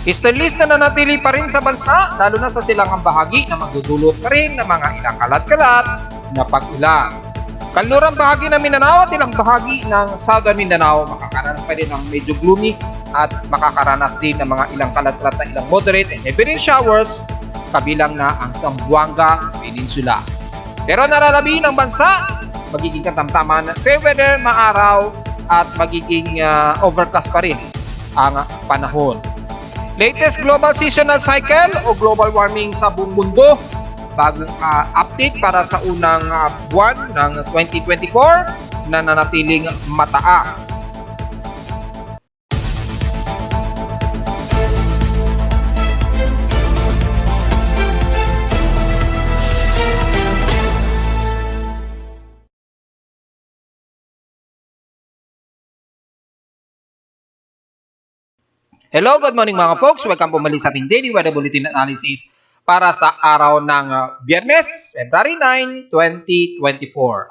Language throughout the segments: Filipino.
Stainless na nanatili pa rin sa bansa, lalo na sa silangang bahagi na magdudulot pa rin ng mga ilang kalat-kalat na pag-ulan. Kanlurang bahagi ng Mindanao at ilang bahagi ng Southern Mindanao makakaranas pa rin ng medyo gloomy at makakaranas din ng mga ilang kalat-kalat na ilang moderate and heavy rain showers kabilang na ang Zamboanga Peninsula. Pero naralabi ng bansa, magiging katamtaman ng fair weather, maaraw at magiging overcast pa rin ang panahon. Latest global seasonal cycle o global warming sa buong mundo. Bagong update para sa unang buwan ng 2024 na nanatiling mataas. Hello, good morning mga folks. Welcome po muli sa ating Daily Weather Bulletin Analysis para sa araw ng Biyernes, February 9, 2024.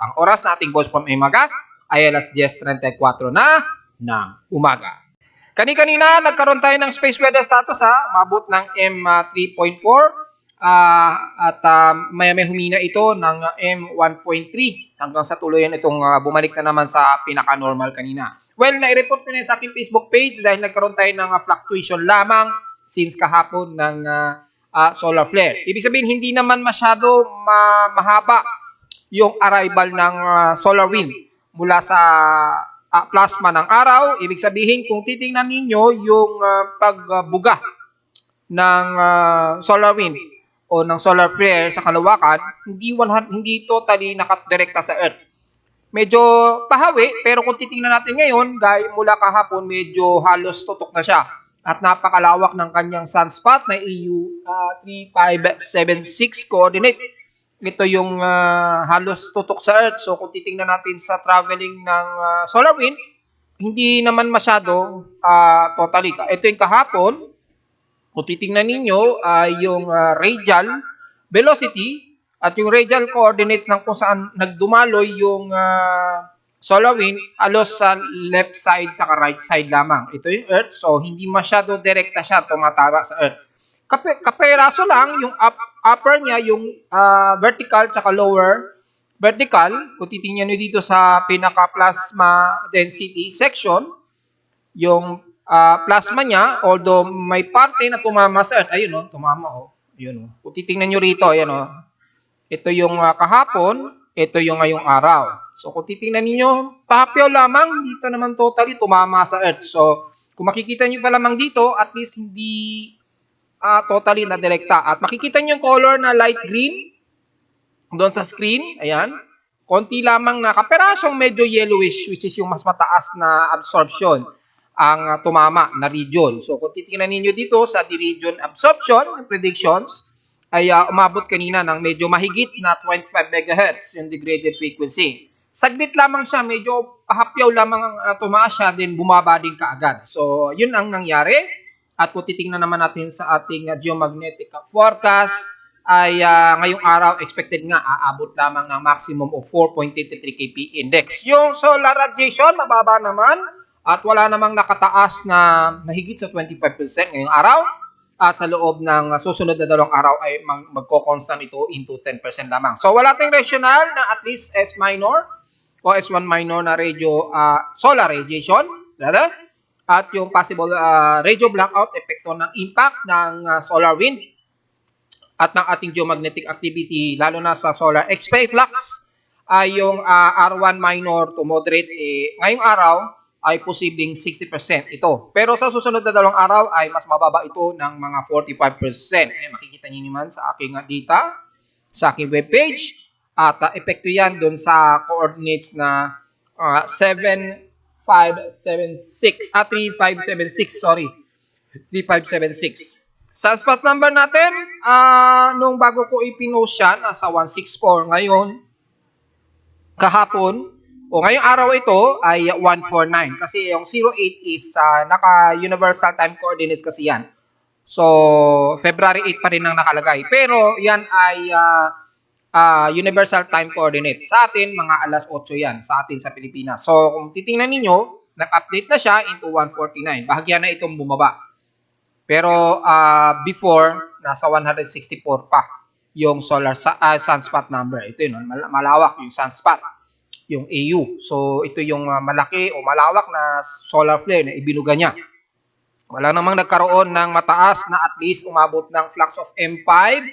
Ang oras na ating voice from umaga ay alas 10:34 na ng umaga. Kani-kanina, nagkaroon tayo ng space weather status mabot ng M3.4 at maya-maya humina ito ng M1.3 hanggang sa tuluyan itong bumalik na naman sa pinaka-normal kanina. Well, nai-report ko na sa aking Facebook page dahil nagkaroon tayo ng fluctuation lamang since kahapon ng solar flare. Ibig sabihin, hindi naman masyado mahaba yung arrival ng solar wind mula sa plasma ng araw. Ibig sabihin, kung titingnan ninyo yung pagbuga ng solar wind o ng solar flare sa kalawakan, hindi totally nakadirekta sa Earth. Medyo pahawi, pero kung titingnan natin ngayon, mula kahapon, medyo halos tutok na siya. At napakalawak ng kanyang sunspot na EU 3576 coordinate. Ito yung halos tutok sa Earth. So kung titingnan natin sa traveling ng solar wind, hindi naman masyado totally. Ito yung kahapon. Kung titingnan ninyo, yung radial velocity, at yung radial coordinate ng kung saan nagdumaloy yung solar wind, halos sa left side sa right side lamang. Ito yung Earth, so hindi masyado direkta siya tumatama sa Earth. Kaperaso lang, yung upper niya, yung vertical tsaka lower vertical, kung titingnan nyo dito sa pinaka-plasma density section, yung plasma niya, although may parte na tumama sa Earth, ayun tumama yun Kung titingnan nyo rito, ayan ito yung kahapon, ito yung ngayong araw. So kung titingnan niyo, pahapyaw lamang, dito naman totally tumama sa Earth. So kung makikita niyo pa lamang dito, at least hindi totally na direkta. At makikita niyo yung color na light green doon sa screen, ayan. Konti lamang na kaperasong medyo yellowish, which is yung mas mataas na absorption ang tumama na region. So kung titingnan niyo dito sa the region absorption predictions, ay umabot kanina ng medyo mahigit na 25 MHz yung degraded frequency. Saglit lamang siya, medyo pahapyaw lamang tumaas siya, din bumaba din kaagad. So, yun ang nangyari. At kung titingnan naman natin sa ating geomagnetic forecast, ay ngayong araw expected nga aabot lamang ng maximum of 4.83 kP index. Yung solar radiation, mababa naman at wala namang nakataas na mahigit sa 25% ngayong araw. At sa loob ng susunod na 2 araw ay magko-constant ito into 10% lamang. So wala tayong rational na at least S minor o S1 minor na solar radiation, rather. At yung possible radio blackout epekto ng impact ng solar wind at ng ating geomagnetic activity, lalo na sa solar X-ray flux, ay yung R1 minor to moderate ngayong araw ay posibleng 60% ito. Pero sa susunod na 2 araw ay mas mababa ito ng mga 45%. Makikita niyo naman sa aking data, sa aking webpage. At epekto yan doon sa coordinates na 3576, 3576. Sunspot number natin, nung bago ko ipinost yan, nasa 164 ngayon, kahapon, ngayong araw ito ay 149 kasi yung 08 is naka-universal time coordinates kasi yan. So, February 8 pa rin ang nakalagay. Pero yan ay universal time coordinates. Sa atin, mga alas 8 yan sa atin sa Pilipinas. So, kung titingnan ninyo, nag-update na siya into 149. Bahagya na itong bumaba. Pero before, nasa 164 pa yung sunspot number. Ito yun, malawak yung sunspot, yung AU. So, ito yung malaki o malawak na solar flare na ibinuga niya. Wala namang nagkaroon ng mataas na at least umabot ng flux of M5.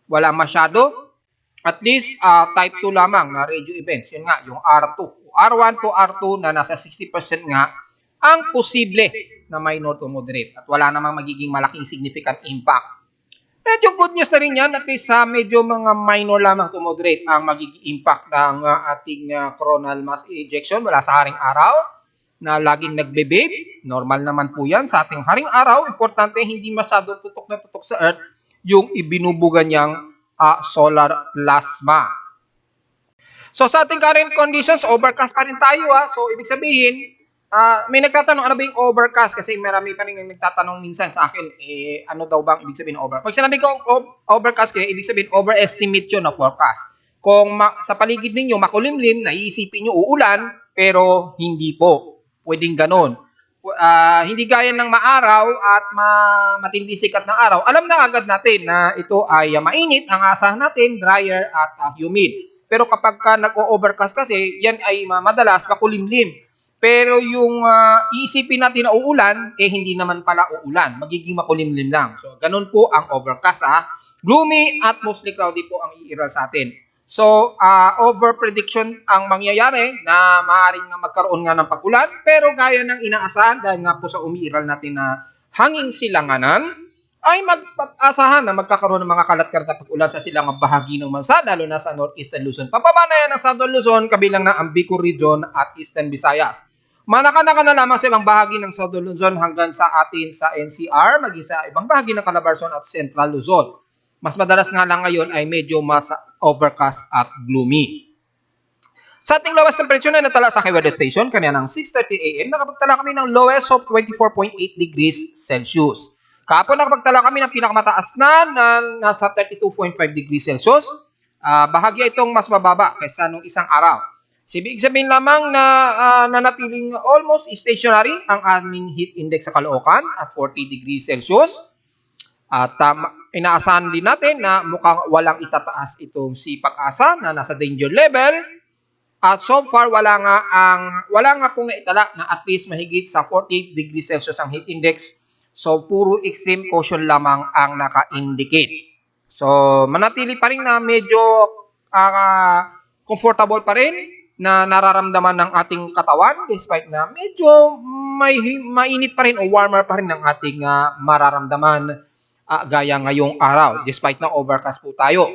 Wala masyado. At least type 2 lamang na radio events. Yun nga, yung R2. R1 to R2 na nasa 60% nga ang posible na minor to moderate. At wala namang magiging malaking significant impact. Medyo good news na rin yan. At least medyo mga minor lamang to moderate ang magiging impact ng ating coronal mass ejection mula sa haring araw na laging nagbe-babe. Normal naman po yan sa ating haring araw. Importante, hindi masyadong tutok na tutok sa Earth yung ibinubuga niyang solar plasma. So sa ating current conditions, overcast pa rin tayo. So ibig sabihin, may nagtatanong ano ba yung overcast? Kasi marami pa rin nagtatanong minsan sa akin, ano daw bang ibig sabihin ng overcast? Pag sinabi ko overcast, ibig sabihin overestimate yun na forecast. Kung sa paligid ninyo makulimlim, naiisipin nyo uulan, pero hindi po. Pwedeng ganon. Hindi gaya ng maaraw at matindi sikat ng araw. Alam na agad natin na ito ay mainit, ang asahan natin, drier at humid. Pero kapag nag-o-overcast kasi, yan ay madalas makulimlim. Pero yung iisipin natin na uulan, hindi naman pala uulan. Magiging makulimlim lang. So, ganun po ang overcast. Gloomy at mostly cloudy po ang iiral sa atin. So, over-prediction ang mangyayari na maaaring magkaroon nga ng pag-ulan. Pero gaya ng inaasahan, dahil nga po sa umiiral natin na hangin silanganan, ay mag-asahan na magkakaroon ng mga kalat-kalat na pag-ulan sa silangang bahagi ng bansa, lalo na sa Northeastern Luzon. Pababa na yan ng Southern Luzon, kabilang ng Ambico Region at Eastern Visayas. Manaka-naka na lamang sa ibang bahagi ng Southern Luzon hanggang sa atin sa NCR, maging sa ibang bahagi ng Calabarzon at Central Luzon. Mas madalas nga lang ngayon ay medyo mas overcast at gloomy. Sa ating lowest temperature na natala sa weather station, kanina ng 6:30 AM, nakapagtala kami ng lowest of 24.8 degrees Celsius. Kahapon nakapagtala kami ng pinakamataas na nasa 32.5 degrees Celsius. Bahagya itong mas mababa kaysa nung isang araw. Ibig sabihin lamang na nanatiling almost stationary ang aming heat index sa Caloocan at 40 degrees Celsius. At inaasahan din natin na mukhang walang itataas itong si Pag-asa na nasa danger level. At so far, wala nga pong naitala na at least mahigit sa 40 degrees Celsius ang heat index. So, puro extreme caution lamang ang naka-indicate. So, manatili pa rin na medyo comfortable pa rin na nararamdaman ng ating katawan despite na medyo mainit pa rin o warmer pa rin ng ating mararamdaman gaya ngayong araw, despite na overcast po tayo.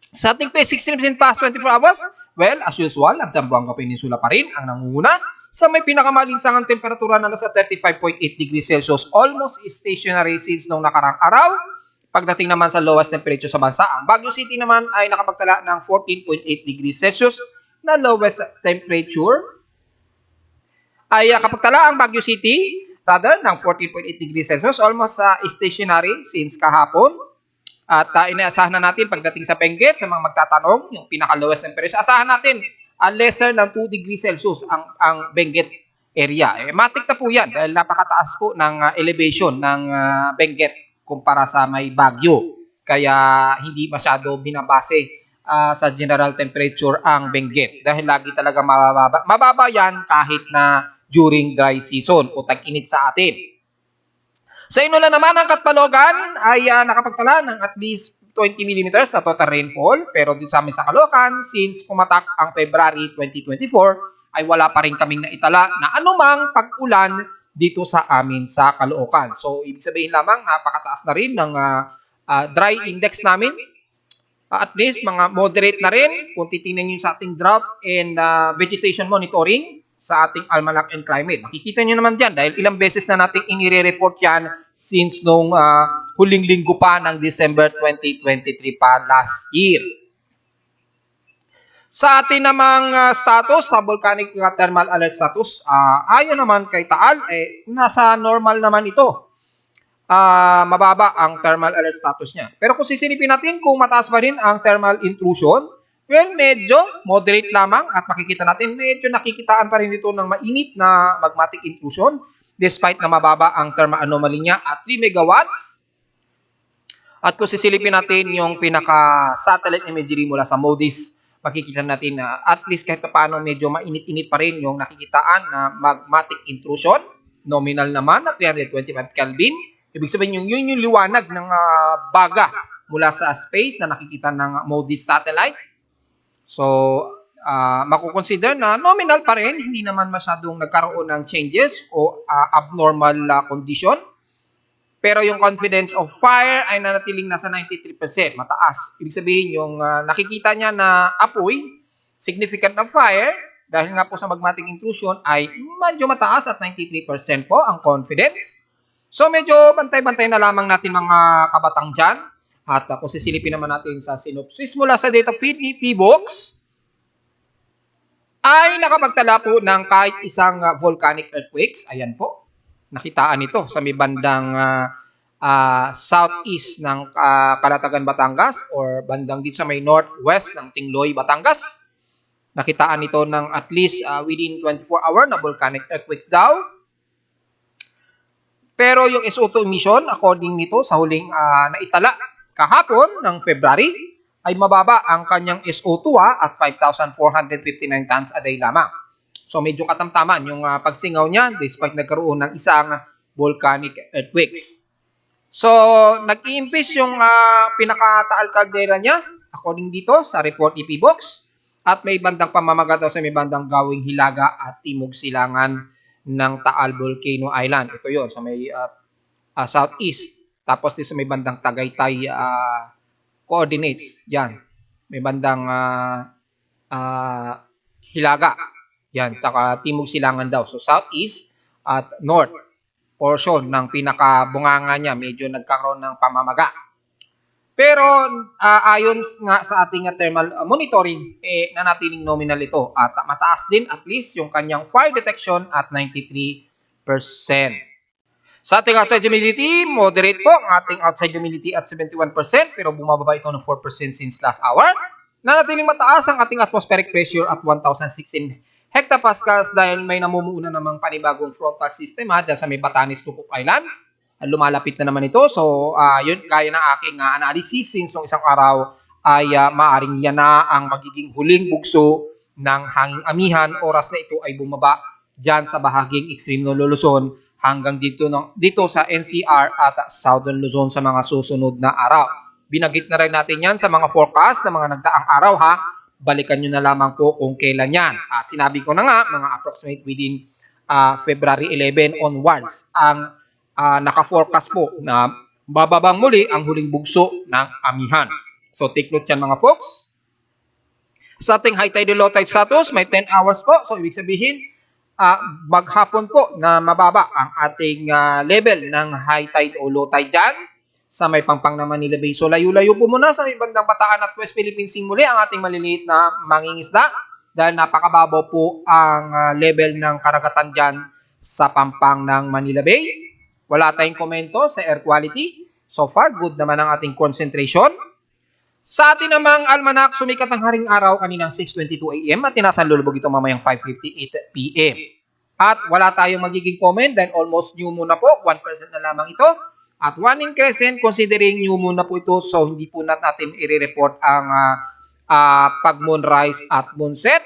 Sa ating 16% past 24 hours, well, as usual, ang Zamboanga Peninsula pa rin ang nangunguna sa may pinakamalinsangang temperatura na nasa 35.8 degrees Celsius, almost stationary since nung nakarang araw. Pagdating naman sa lowest temperature sa bansa, ang Baguio City naman ay nakapagtala ng 14.8 degrees Celsius na lowest temperature. Ay nakapagtala ang Baguio City ng 14.8 degrees Celsius, almost stationary since kahapon. At inaasahan na natin pagdating sa Benguet, sa mga magtatanong, yung pinaka-lowest temperature, asahan natin lesser ng 2 degrees Celsius ang Benguet area. Matik na po yan dahil napakataas po ng elevation ng Benguet kumpara sa may Baguio. Kaya hindi masyado binabase sa general temperature ang Benguet dahil lagi talaga mababa. Mababa yan kahit na during dry season o tag-init sa atin. Sa Inulan naman, ang Katbalogan ay nakapagtala ng at least 20 mm na total rainfall. Pero dito sa amin sa Caloocan, since pumatak ang February 2024, ay wala pa rin kaming naitala na anumang pag-ulan dito sa amin sa Caloocan. So, ibig sabihin lamang, napakataas na rin ng dry index namin. At least, mga moderate na rin kung titingnan nyo sa ating drought and vegetation monitoring sa ating Almanac and Climate. Makikita nyo naman dyan dahil ilang beses na natin inire-report yan since nung huling linggo pa ng December 2023 pa last year. Sa atin namang status, sa volcanic thermal alert status, ayon naman kay Taal, nasa normal naman ito. Mababa ang thermal alert status niya. Pero kung sisilipin natin kung mataas pa rin ang thermal intrusion, well, medyo moderate lamang at makikita natin medyo nakikitaan pa rin ito ng mainit na magmatic intrusion. despite na mababa ang thermal anomaly niya at 3 megawatts. At kung sisilipin natin yung pinaka-satellite imagery mula sa MODIS, makikita natin na at least kahit paano medyo mainit-init pa rin yung nakikitaan na magmatic intrusion. Nominal naman na 325 Kelvin. Ibig sabihin yun yung liwanag ng baga mula sa space na nakikita ng MODIS satellite. So, makukonsider na nominal pa rin, hindi naman masyadong nagkaroon ng changes o abnormal condition. Pero yung confidence of fire ay nanatiling nasa 93%, mataas. Ibig sabihin yung nakikita niya na apoy, significant na fire, dahil nga po sa magmatic intrusion ay medyo mataas at 93% po ang confidence. So medyo bantay-bantay na lamang natin mga kabatang dyan. At kung sisilipin naman natin sa synopsis mula sa data feed ni PBOX, ay nakapagtala po ng kahit isang volcanic earthquakes. Ayan po. Nakitaan ito sa may bandang southeast ng Calatagan, Batangas or bandang dito sa may northwest ng Tingloy, Batangas. Nakitaan ito ng at least within 24 hour na volcanic earthquake daw. Pero yung SO2 emission, according nito sa huling naitala kahapon ng February, ay mababa ang kanyang SO2 at 5,459 tons a day lamang. So medyo katamtaman yung pagsingaw niya despite nagkaroon ng isang volcanic earthquakes. So nag-i-impis yung pinakataal caldera niya according dito sa report ni PBOX at may bandang pamamaga daw sa may bandang Gawing Hilaga at Timog Silangan ng Taal Volcano Island. Ito yon sa may southeast. Tapos dito sa may bandang Tagaytay coordinates. Yan. May bandang Hilaga. Yan, taka Timog Silangan daw. So, southeast at north portion ng pinakabunganga niya, medyo nagkakaroon ng pamamaga. Pero, ayon nga sa ating thermal monitoring, nanatiling nominal ito. At mataas din at least yung kanyang fire detection at 93%. Sa ating outside humidity, moderate po ang ating outside humidity at 71%, pero bumababa ito ng 4% since last hour. Nanatiling mataas ang ating atmospheric pressure at 1,016 hectopascals dahil may namumuuna namang panibagong frontal system dyan sa may Batanes, Cook Island. Lumalapit na naman ito. So, yun, gaya ng aking analysis since nung isang araw ay maaring yan na ang magiging huling bugso ng hanging amihan. Oras na ito ay bumaba dyan sa bahaging extreme ng Luzon hanggang dito sa NCR at Southern Luzon sa mga susunod na araw. Binagit na rin natin yan sa mga forecast na mga nagdaang araw ha. Balikan nyo na lamang po kung kailan yan. At sinabi ko na nga, mga approximate within February 11 onwards, ang naka-forecast po na bababang muli ang huling bugso ng amihan. So take note yan mga folks. Sa ating high tide and low tide status, may 10 hours po. So ibig sabihin, maghapon po na mababa ang ating level ng high tide o low tide dyan sa may Pampang na Manila Bay. So layo-layo po muna sa may bandang Bataan at West Philippine Sea muli ang ating maliliit na mangingisda dahil napakababaw po ang level ng karagatan dyan sa Pampang ng Manila Bay. Wala tayong komento sa air quality. So far, good naman ang ating concentration. Sa atin namang almanak, sumikat ang haring araw kaninang 6:22 AM at tinasan lulubog ito mamayang 5:58 PM. At wala tayong magiging comment dahil almost new moon na po, 1% na lamang ito. At waning crescent, considering new moon na po ito, so hindi po natin i-report ang pag-moonrise at moonset.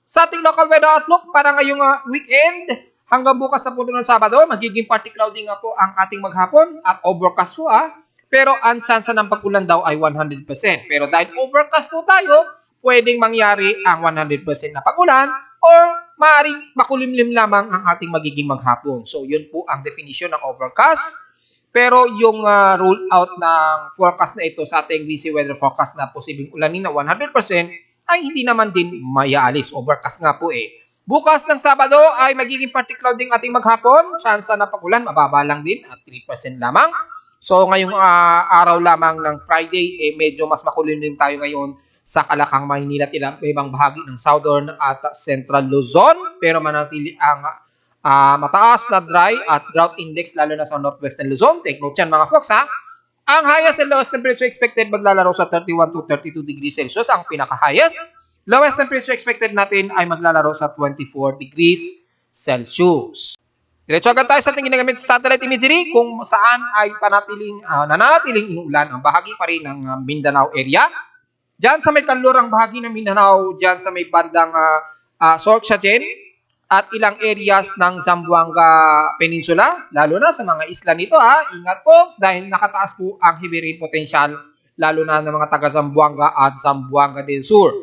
Sa ating local weather outlook, para ngayong weekend, hanggang bukas sa punto ng Sabado, magiging partly cloudy nga po ang ating maghapon at overcast po Pero ang chance ng pag-ulan daw ay 100%. Pero dahil overcast po tayo, pwedeng mangyari ang 100% na pag-ulan or maaaring makulimlim lamang ang ating magiging maghapon. So yun po ang definition ng overcast. Pero yung rule out ng forecast na ito sa ating VC weather forecast na posibleng ulanin na 100% ay hindi naman din mayaalis. Overcast nga po Bukas ng Sabado ay magiging partly cloudy ang ating maghapon. Chance na pag-ulan, mababa lang din at 3% lamang. So ngayong araw lamang ng Friday, medyo mas makulimlim tayo ngayon sa Kalakang, Maynila at ibang bahagi ng Southern at Central Luzon. Pero manatili ang mataas na dry at drought index lalo na sa Northwestern Luzon. Take note yan mga folks Ang highest and lowest temperature expected maglalaro sa 31 to 32 degrees Celsius ang pinaka-highest. Lowest temperature expected natin ay maglalaro sa 24 degrees Celsius. Diretso agad tayo sa ating ginagamit sa satellite imagery kung saan ay nananatiling inuulan ang bahagi pa rin ng Mindanao area. Diyan sa may kanlurang bahagi ng Mindanao, diyan sa may bandang Sorsogon at ilang areas ng Zamboanga Peninsula, lalo na sa mga isla nito ingat po dahil nakataas po ang heavy rain potential lalo na ng mga taga Zamboanga at Zamboanga del Sur.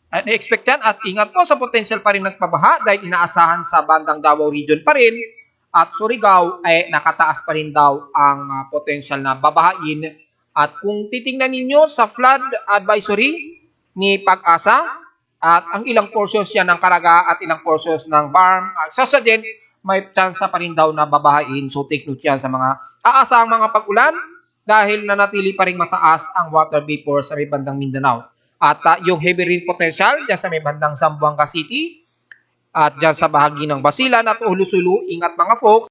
At i-expect yan at ingat po sa potential pa rin nagpabaha dahil inaasahan sa bandang Davao region pa rin at Surigao ay nakataas pa rin daw ang potential na babahain. At kung titingnan ninyo sa flood advisory ni Pag-asa at ang ilang portions yan ng Caraga at ilang portions ng BARM at Sorsogon, may chance pa rin daw na babahain. So take note yan sa mga aasahang mga pag-ulan dahil nanatili pa rin mataas ang water vapor sa may bandang Mindanao. At yung heavy rain potential dyan sa may bandang Zamboanga City at dyan sa bahagi ng Basilan at Ulusulu, ingat mga folks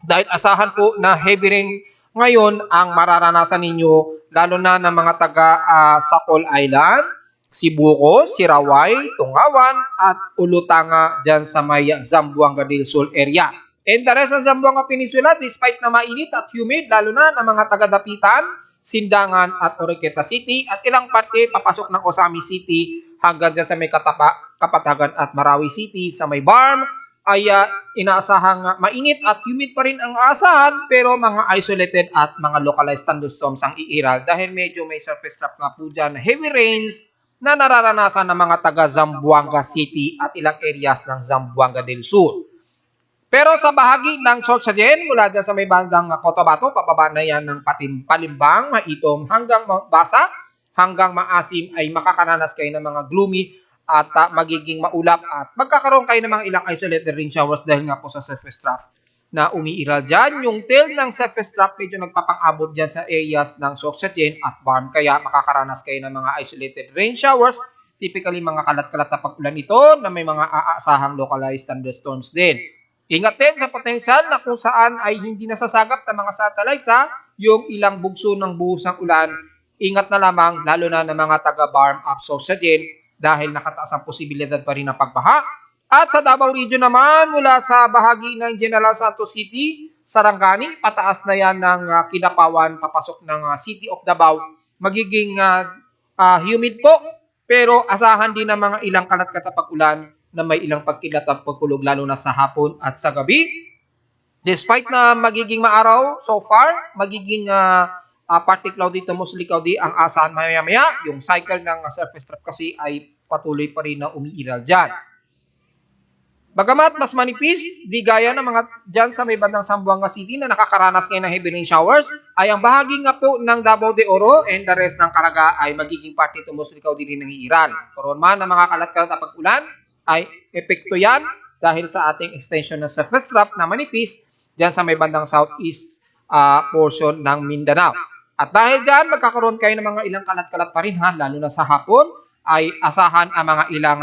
dahil asahan po na heavy rain ngayon ang mararanasan ninyo lalo na ng mga taga Sakol Island, Sibuko, Sirawai, Tungawan at Ulutanga dyan sa may Zamboanga del Sur area. And the rest ng Zamboanga Peninsula, despite na mainit at humid lalo na ng mga taga-Dapitan, Sindangan at Oroqueta City at ilang parte papasok ng Osami City hanggang dyan sa may Kapatagan at Marawi City sa may BARM ay inaasahang mainit at humid pa rin ang aasahan pero mga isolated at mga localized thunderstorms ang iiral dahil medyo may surface trap nga po dyan heavy rains na nararanasan ng mga taga Zamboanga City at ilang areas ng Zamboanga del Sur. Pero sa bahagi ng Sorsogon, mula dyan sa may bandang Cotabato, pababa na yan ng palimbang, maitom hanggang basa, hanggang maasim ay makakaranas kayo ng mga gloomy at magiging maulap at magkakaroon kayo ng mga ilang isolated rain showers dahil nga po sa surface trap na umiiral dyan. Yung tail ng surface trap medyo nagpapang-abot dyan sa areas ng Sorsogon at BARM kaya makakaranas kayo ng mga isolated rain showers. Typically mga kalat-kalat na pag-ulan ito na may mga aasahang localized thunderstorms din. Ingat din sa potensyal na kung saan ay hindi nasasagap ng mga satellites yung ilang bugso ng buhos ng ulan. Ingat na lamang lalo na ng mga taga-BARM at Sorsogon dahil nakataas ang posibilidad pa rin ng pagbaha. At sa Davao region naman mula sa bahagi ng General Santos City, Sarangani, pataas na yan ng Kidapawan papasok ng City of Davao. Magiging humid po pero asahan din ng mga ilang kalat-kalat pag-ulan na may ilang pagkilat at pagkulog lalo na sa hapon at sa gabi. Despite na magiging maaraw so far, magiging partly cloudy to mostly cloudy ang asahan maya-maya. Yung cycle ng surface trap kasi ay patuloy pa rin na umiiral dyan. Bagamat mas manipis, di gaya ng mga dyan sa may bandang Zamboanga City na nakakaranas ngayon ng heavy rain showers, ay ang bahagi nga po ng Davao de Oro and the rest ng Caraga ay magiging partly to mostly cloudy din ng iiral. Karoon man ng mga kalat-kalat na pag-ulan, ay epekto yan dahil sa ating extension ng surface trap na manipis dyan sa may bandang southeast portion ng Mindanao. At dahil dyan, magkakaroon kayo ng mga ilang kalat-kalat pa rin lalo na sa hapon, ay asahan ang mga ilang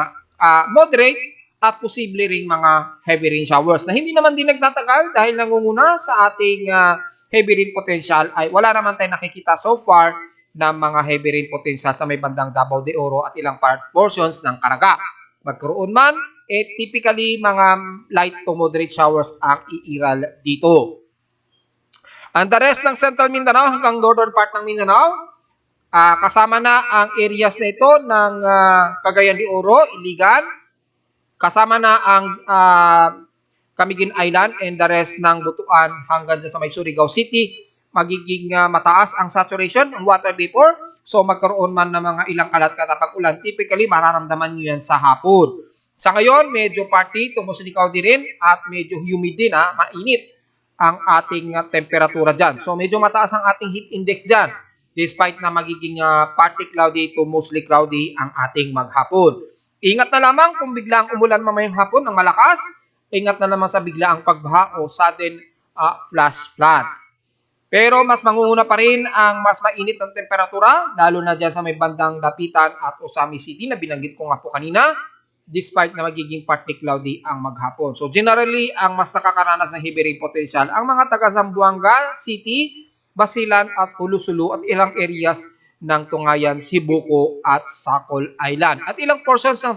moderate at posible ring mga heavy rain showers na hindi naman din nagtatagal dahil nangunguna sa ating heavy rain potential ay wala naman tayong nakikita so far ng mga heavy rain potential sa may bandang Davao de Oro at ilang portions ng Caraga. Magkaroon man, typically mga light to moderate showers ang iiral dito. And the rest ng Central Mindanao hanggang northern part ng Mindanao, kasama na ang areas na ito ng Cagayan de Oro, Iligan, kasama na ang Camiguin Island and the rest ng Butuan hanggang sa may Surigao City, magiging mataas ang saturation ng water vapor. So magkaroon man ng mga ilang kalat-kalat pag-ulan, typically mararamdaman nyo yan sa hapon. Sa ngayon, medyo partly tumusinigaw din rin at medyo humid din, mainit ang ating temperatura dyan. So medyo mataas ang ating heat index dyan despite na magiging partly cloudy to mostly cloudy ang ating maghapon. Ingat na lamang kung biglang umulan mamayang hapon ng malakas. Ingat na lamang sa biglaang pagbaha o sudden flash floods. Pero mas mangunguna pa rin ang mas mainit ng temperatura, lalo na dyan sa may bandang Dapitan at Osami City na binanggit ko nga po kanina, despite na magiging partly cloudy ang maghapon. So generally, ang mas nakakaranas ng heavy rain potential, ang mga taga Zamboanga City, Basilan at Ulusulu at ilang areas ng Tungayan, Sibuko at Sakol Island. At ilang portions ng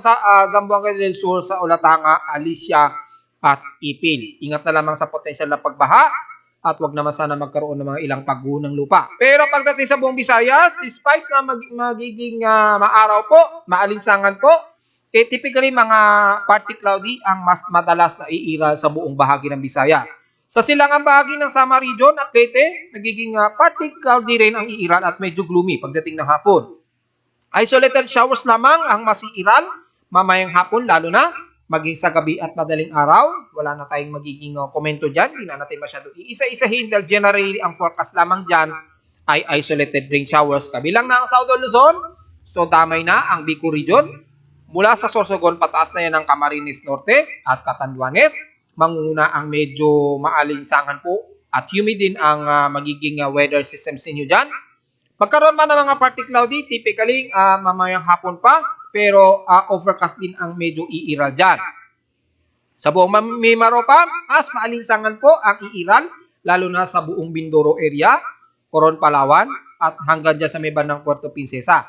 Zamboanga del Sur sa Olatanga, Alicia at ipil. Ingat na lamang sa potensyal na pagbaha at wag naman sana magkaroon ng mga ilang pagguho ng lupa. Pero pagdating sa buong Visayas, despite na magiging maaraw po, maalinsangan po, typically mga partly cloudy ang mas madalas na iiral sa buong bahagi ng Visayas. Sa silangang bahagi ng Samar Region at Leyte, nagiging partly cloudy rin ang iiral at medyo gloomy pagdating ng hapon. Isolated showers lamang ang masiiral mamayang hapon, lalo na maging sa gabi at madaling araw. Wala na tayong magiging komento dyan. Hindi na natin masyado iisa-isahin dahil generally ang forecast lamang dyan ay isolated rain showers. Kabilang na ang Southern Luzon, so damay na ang Bicol Region. Mula sa Sorsogon, pataas na yan ang Camarines Norte at Catanduanes. Manguna ang medyo maalinsangan po at humid din ang magiging weather system sa inyo dyan. Magkaroon man ng mga partly cloudy, typically mamayang hapon pa, pero overcast din ang medyo iiral dyan. Sa buong Mimaropa, mas maalinsangan po ang iiral, lalo na sa buong Mindoro area, Coron, Palawan, at hanggang dyan sa may bandang Puerto Princesa.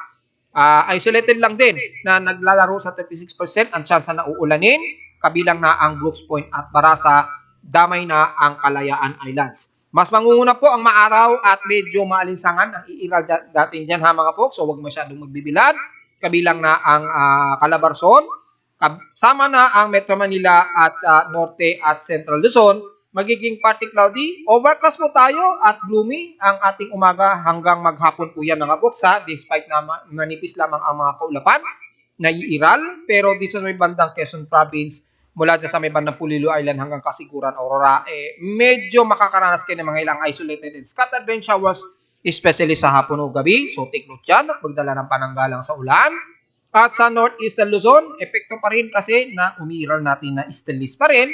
Isolated lang din na naglalaro sa 36% ang chance na uulanin, kabilang na ang Brooks Point at Barasa, damay na ang Kalayaan Islands. Mas mangunguna po ang maaraw at medyo maalinsangan ang iiral datin dyan ha mga folks, so huwag masyadong magbibilad. Kabilang na ang Calabarzon, sama na ang Metro Manila at Norte at Central Luzon. Magiging partly cloudy, overcast po tayo at gloomy ang ating umaga hanggang maghapon po yan mga folks ha, despite na manipis lamang ang mga kaulapan na iiral. Pero dito sa may bandang Quezon Province, mula dyan sa may bandang Pulilo Island hanggang Kasiguran, Aurora, medyo makakaranas kayo ng mga ilang isolated and scattered rain showers, especially sa hapon o gabi. So take note dyan at magdala ng pananggalang sa ulan. At sa Northeastern Luzon, epekto pa rin kasi na umiiral natin na easterlies pa rin,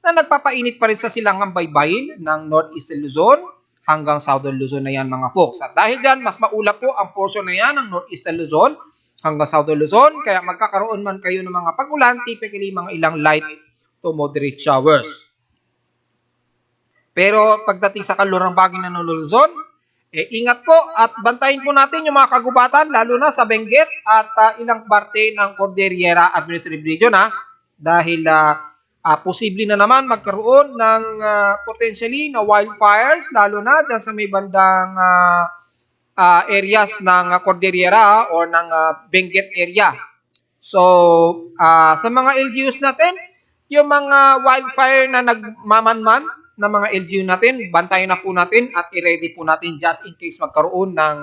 na nagpapainit pa rin sa silangang baybayin ng Northeastern Luzon hanggang Southern Luzon na yan mga folks. At dahil dyan, mas maulap po ang portion na yan ng Northeastern Luzon hanggang Southern Luzon, kaya magkakaroon man kayo ng mga pag-ulan, typically mga ilang light to moderate showers. Pero pagdating sa kalurang bagay ng Luzon, ingat po at bantayin po natin yung mga kagubatan, lalo na sa Benguet at ilang parte ng Cordillera Administrative Region dahil posible na naman magkaroon ng potentially na wildfires, lalo na dyan sa may bandang areas ng Cordillera or ng Benguet area. So, sa mga LGUs natin, yung mga wildfire na nagmamanman ng mga LGU natin, bantayan na po natin at i-ready po natin just in case magkaroon ng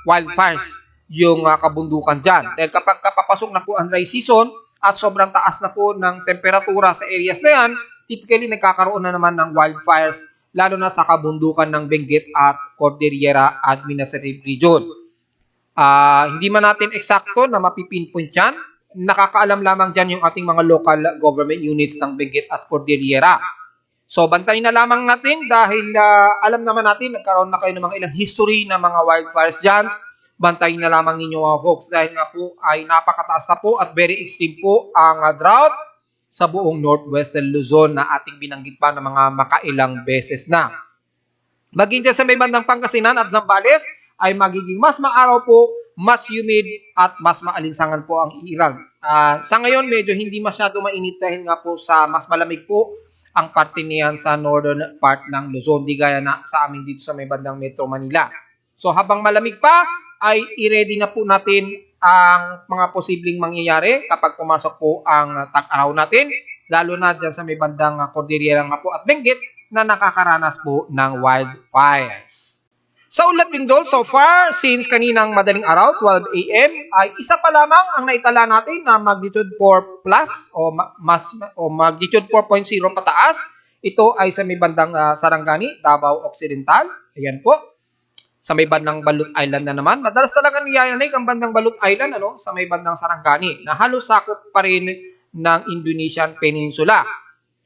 wildfires yung kabundukan dyan. Dahil kapag kapapasok na po ang dry season, at sobrang taas na po ng temperatura sa areas na yan, typically nagkakaroon na naman ng wildfires, lalo na sa kabundukan ng Benguet at Cordillera Administrative Region. Hindi man natin eksakto na mapipinpoint yan, nakakaalam lamang dyan yung ating mga local government units ng Benguet at Cordillera. So, bantayin na lamang natin dahil alam naman natin, nagkaroon na kayo ng mga ilang history ng mga wildfires dyan. Bantayin na lamang ninyo mga folks dahil nga po ay napakataas na po at very extreme po ang drought sa buong Northwestern Luzon na ating binanggit pa ng mga makailang beses na. Maging dyan sa may bandang Pangasinan at Zambales ay magiging mas maaraw po, mas humid at mas maalinsangan po ang iiral. Sa ngayon medyo hindi masyado mainit dahil nga po sa mas malamig po ang parte niyan sa northern part ng Luzon, di gaya na sa amin dito sa may bandang Metro Manila. So habang malamig pa, ay i-ready na po natin ang mga posibleng mangyayari kapag pumasok po ang tag-araw natin, lalo na dyan sa may bandang Cordillera nga po at Benguet na nakakaranas po ng wildfires. Sa Ulat Lindol, so far, since kaninang madaling araw, 12 a.m., ay isa pa lamang ang naitala natin na magnitude 4 plus o magnitude 4.0 pataas. Ito ay sa may bandang Sarangani, Davao Occidental. Ayan po. Sa may bandang Balut Island na naman. Madalas talaga niyayanig ang bandang Balut Island sa may bandang Sarangani na halos sakop pa rin ng Indonesian Peninsula.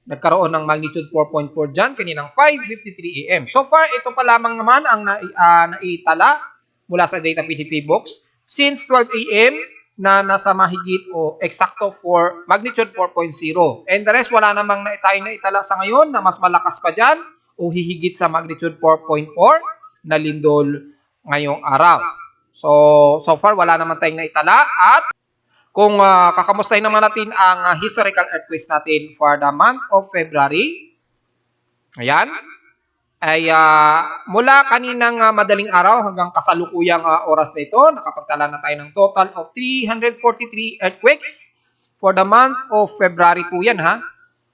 Nagkaroon ng magnitude 4.4 dyan kaninang 5:53 a.m. So far, ito pa lamang naman ang naitala mula sa Data PTP Box since 12 a.m. na nasa mahigit o eksakto for magnitude 4.0. And the rest, wala namang naitala sa ngayon na mas malakas pa dyan o hihigit sa magnitude 4.4 na lindol ngayong araw. So far wala naman tayong naitala at Kung kakamustahin naman natin ang historical earthquakes natin for the month of February. Ayan. Ay mula kaninang madaling araw hanggang kasalukuyang oras na ito, nakapagtala na tayo ng total of 343 earthquakes for the month of February po yan ha.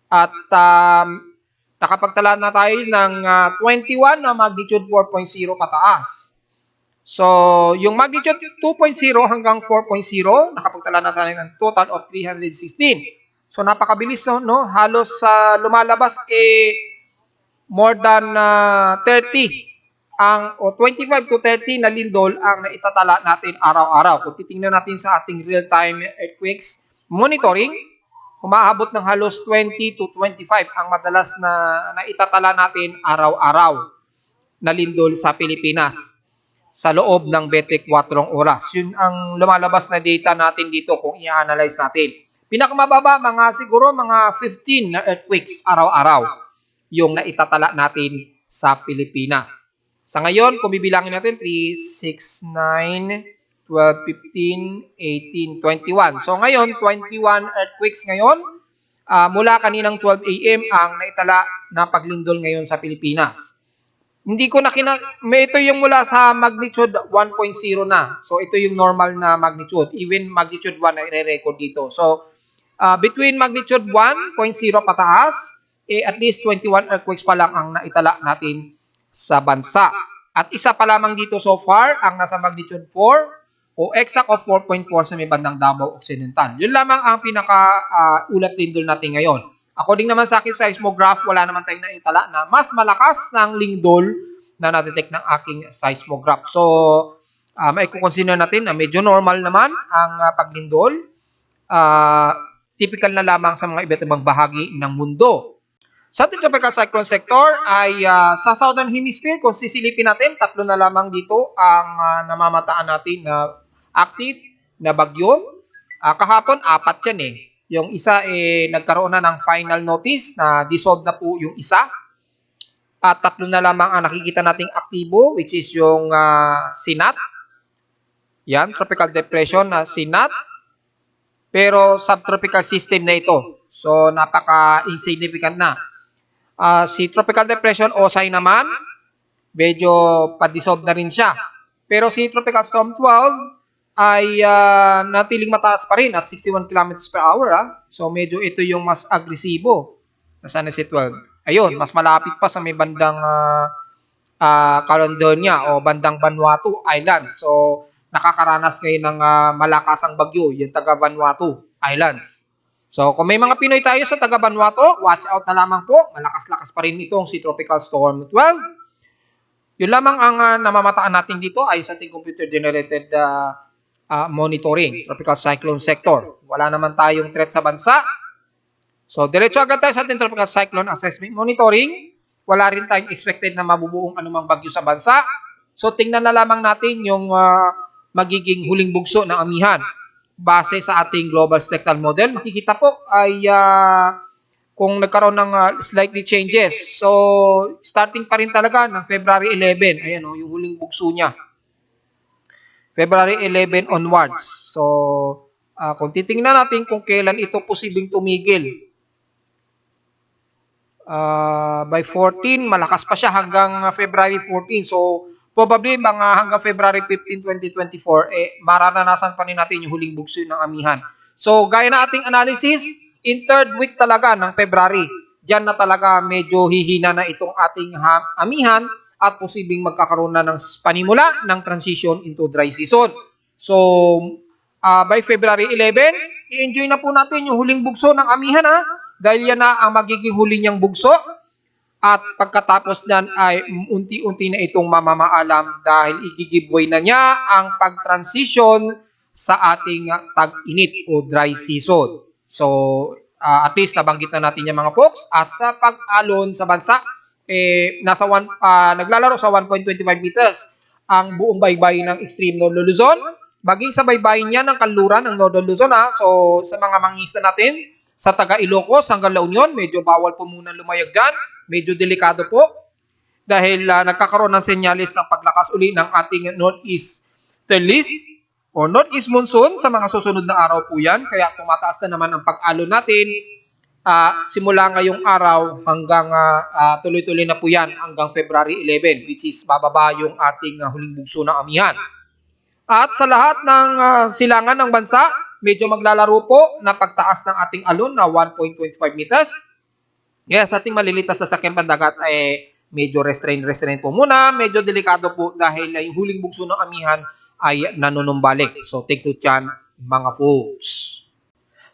At nakapagtala na tayo ng 21 na magnitude 4.0 pataas. So, yung magnitude 2.0 hanggang 4.0, nakapagtala na tayo ng total of 316. So, napakabilis no? Halos lumalabas more than 30 o 25 to 30 na lindol ang naitatala natin araw-araw. Kung titingnan natin sa ating real-time earthquakes monitoring, umaabot ng halos 20 to 25 ang madalas na naitatala natin araw-araw na lindol sa Pilipinas sa loob ng 24 oras. Yun ang lumalabas na data natin dito kung i-analyze natin. Pinakamababa, siguro mga 15 na earthquakes araw-araw yung naitatala natin sa Pilipinas. Sa ngayon, kung bibilangin natin, 3, 6, 9, 12, 15, 18, 21. So ngayon, 21 earthquakes ngayon. Mula kaninang 12 a.m. ang naitala na paglindol ngayon sa Pilipinas. Hindi ko ito yung mula sa magnitude 1.0 na. So ito yung normal na magnitude. Even magnitude 1 na i-record dito. So between magnitude 1.0 pataas, at least 21 earthquakes pa lang ang naitala natin sa bansa. At isa pa lamang dito so far ang nasa magnitude 4 o exact of 4.4 sa may bandang Davao Occidental. Yun lamang ang pinaka-ulat lindol natin ngayon. According naman sa akin seismograph, wala naman tayong naitala na mas malakas ng lindol na na-detect ng aking seismograph. So, may consider natin na medyo normal naman ang paglindol. Typical na lamang sa mga iba't ibang bahagi ng mundo. Sa ating tropical cyclone sector ay sa Southern Hemisphere, kung sisilipin natin, 3 na lamang dito ang namamataan natin na active na bagyo. Kahapon, 4 yan eh. Yung isa nagkaroon na ng final notice na dissolved na po yung isa. At 3 na lamang ang nakikita nating aktibo, which is yung Sinat. Yan, tropical depression na Sinat. Pero subtropical system na ito. So, napaka-insignificant na. Si tropical depression, Osay naman, medyo pa-dissolve na rin siya. Pero si tropical storm 12, ay natiling mataas pa rin at 61 km per hour. So medyo ito yung mas agresibo. Nasaan na si 12? Ayun, mas malapit pa sa may bandang Caledonia o bandang Vanuatu Islands. So nakakaranas ngayon ng malakasang bagyo, yung taga Vanuatu Islands. So kung may mga Pinoy tayo sa taga Vanuatu, watch out na lamang po. Malakas-lakas pa rin itong si tropical storm 12. Yun lamang ang namamataan natin dito ay sa ating computer-generated monitoring, tropical cyclone sector. Wala naman tayong threat sa bansa. So, diretso agad tayo sa ating tropical cyclone assessment monitoring. Wala rin tayong expected na mabubuong anumang bagyo sa bansa. So, tingnan na lamang natin yung magiging huling bugso ng amihan. Base sa ating global spectral model, makikita po ay kung nagkaroon ng slightly changes. So, starting pa rin talaga ng February 11. Ayan yung huling bugso niya. February 11 onwards. So, kung titingnan natin kung kailan ito posibleng tumigil. By 14, malakas pa siya hanggang February 14. So, probably hanggang February 15, 2024, mararanasan pa rin natin yung huling bugso ng amihan. So, gaya na ating analysis, in 3rd week talaga ng February, dyan na talaga medyo hihina na itong ating amihan at posibleng magkakaroon na ng panimula ng transition into dry season. So, by February 11, i-enjoy na po natin yung huling bugso ng amihan dahil yan na ang magiging huli niyang bugso. At pagkatapos nan ay unti-unti na itong mamamaalam dahil i-giveaway na niya ang pag-transition sa ating tag-init o dry season. So, at least nabanggit na natin yung mga folks. At sa pag-alon sa bansa, naglalaro sa 1.25 meters ang buong baybayin ng extreme Northern Luzon. Baging sa baybayin niya ng kanluran ng Northern Luzon. So, sa mga mangista natin, sa taga Ilocos hanggang La Union, medyo bawal po muna lumayag dyan. Medyo delikado po dahil nagkakaroon ng senyales ng paglakas uli ng ating northeasterlies o northeast monsoon sa mga susunod na araw po yan. Kaya tumataas na naman ang pag-alon natin simula ngayong araw hanggang tuloy-tuloy na po yan hanggang February 11, which is bababa yung ating huling bugso ng amihan. At sa lahat ng silangan ng bansa, medyo maglalaro po na pagtaas ng ating alon na 1.25 meters. Yes, ating malilitas sa sakyan pandagat ay medyo restrain po muna. Medyo delikado po dahil yung huling bugso ng amihan ay nanunumbalik. So take note yan, mga folks.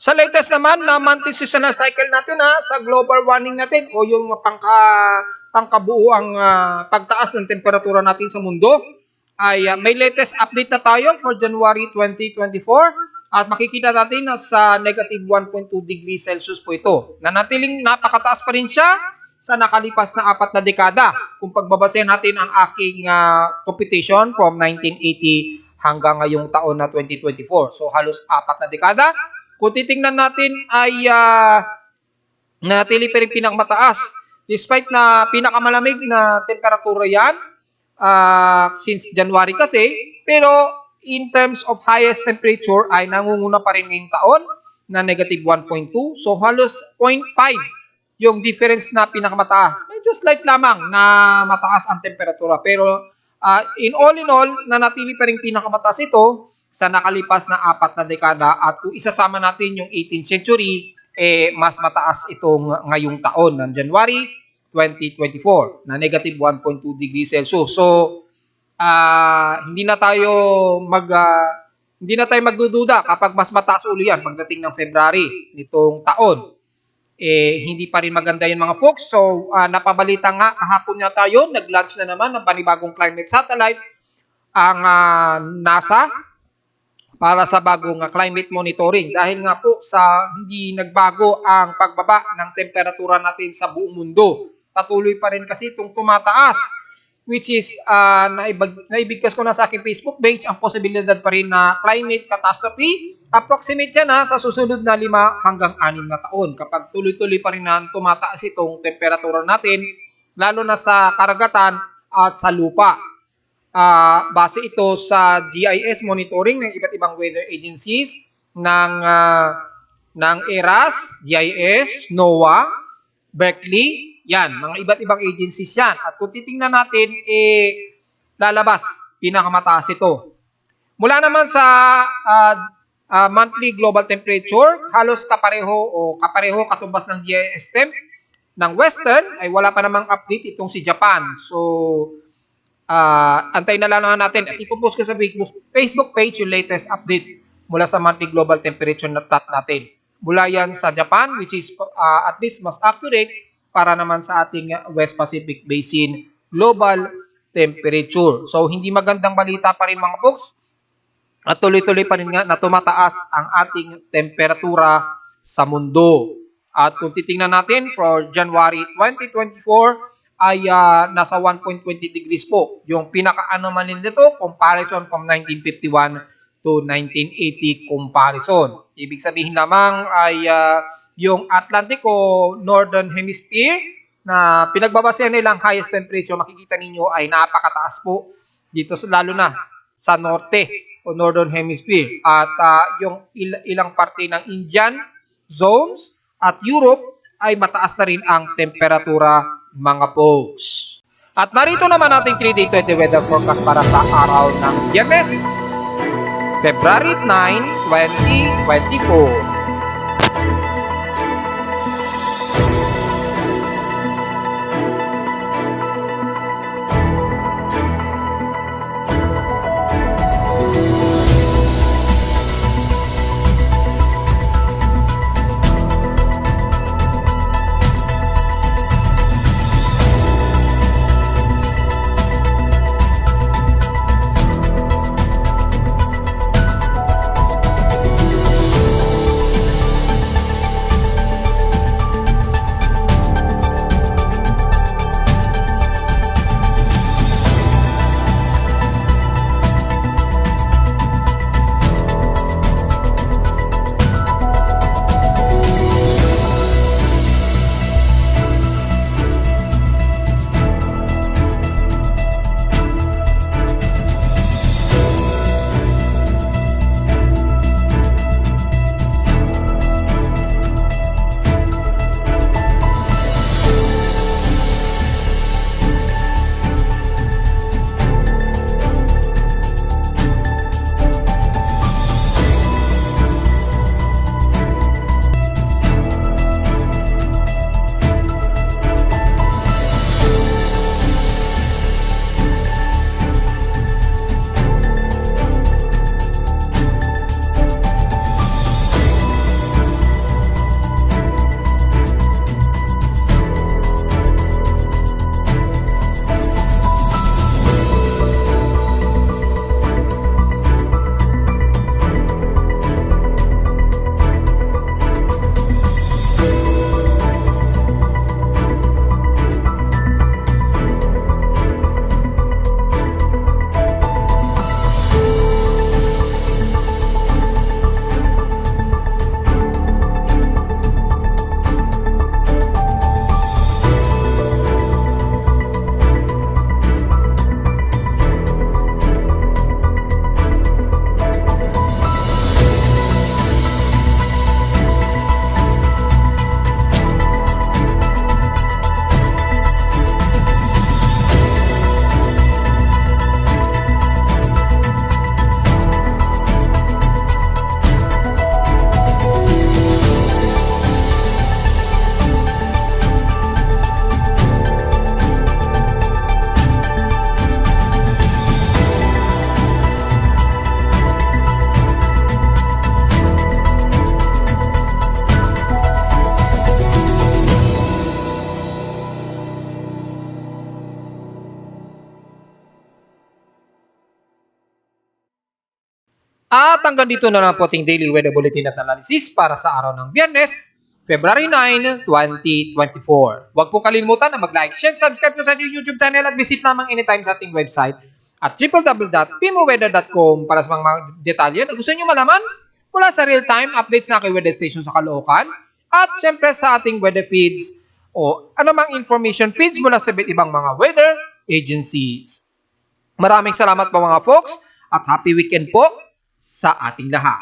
Sa latest naman na monthly seasonal cycle natin sa global warming natin o yung pangkabuuang pagtaas ng temperatura natin sa mundo, ay may latest update na tayo for January 2024. At makikita natin na sa negative 1.2 degrees Celsius po ito. Nanatiling napakataas pa rin siya sa nakalipas na 4 na dekada. Kung pagbabasehan natin ang aking computation from 1980 hanggang ngayong taon na 2024. So halos 4 na dekada. Kung titingnan natin ay nanatili pa rin pinakamataas. Despite na pinakamalamig na temperatura yan since January kasi, pero in terms of highest temperature ay nangunguna pa rin ngayong taon na negative 1.2. So halos 0.5 yung difference na pinakamataas. Medyo slight lamang na mataas ang temperatura. Pero in all, nanatili pa rin pinakamataas ito sa nakalipas na 4 na dekada. At kung isasama natin yung 18th century, mas mataas itong ngayong taon ng January 2024 na negative 1.2 degrees Celsius. So hindi na tayo magdududa kapag mas mataas uli yan pagdating ng February nitong taon. Hindi pa rin maganda yun, mga folks. So napabalita nga kahapon nga tayo, nag-launch na naman ng panibagong climate satellite ang NASA para sa bagong climate monitoring. Dahil nga po sa hindi nagbago ang pagbaba ng temperatura natin sa buong mundo. Patuloy pa rin kasi itong tumataas. Which is, naibigkas ko na sa aking Facebook page ang posibilidad pa rin na climate catastrophe. Approximate yan sa susunod na 5 hanggang 6 na taon. Kapag tuloy-tuloy pa rin na tumataas itong temperatura natin, lalo na sa karagatan at sa lupa. Base ito sa GIS monitoring ng iba't ibang weather agencies ng ERAS, GIS, NOAA, Berkeley. Yan, mga iba't ibang agencies yan. At kung titingnan natin, lalabas, pinakamataas ito. Mula naman sa monthly global temperature, halos kapareho katumbas ng GIS temp ng Western, ay wala pa namang update itong si Japan. So, antayin na lang natin. At ipopost ko sa Facebook page yung latest update mula sa monthly global temperature na plot natin. Mula yan sa Japan, which is at least mas accurate para naman sa ating West Pacific Basin global temperature. So, hindi magandang balita pa rin, mga folks. At tuloy-tuloy pa rin nga na tumataas ang ating temperatura sa mundo. At kung titingnan natin for January 2024 ay nasa 1.20 degrees po. Yung pinaka-anomaly nito, comparison from 1951 to 1980 comparison. Ibig sabihin lamang ay yung Atlantic o Northern Hemisphere na pinagbabasehan nilang highest temperature, makikita ninyo ay napakataas po dito lalo na sa norte o Northern Hemisphere. At yung ilang parte ng Indian zones at Europe ay mataas na rin ang temperatura, mga folks. At narito naman ating 3-day 20 weather forecast para sa araw ng Biyernes, February 9, 2024. At hanggang dito na lang po ating daily weather bulletin at analysis para sa araw ng Biyernes, February 9, 2024. Huwag po kalimutan na mag-like, share, subscribe po sa ating YouTube channel at visit lamang anytime sa ating website at www.pimoweather.com para sa mga detalye na gusto nyo malaman mula sa real-time updates na aking weather station sa Caloocan at siyempre sa ating weather feeds o anumang information feeds mula sa ibang mga weather agencies. Maraming salamat po mga folks at happy weekend po sa ating lahat.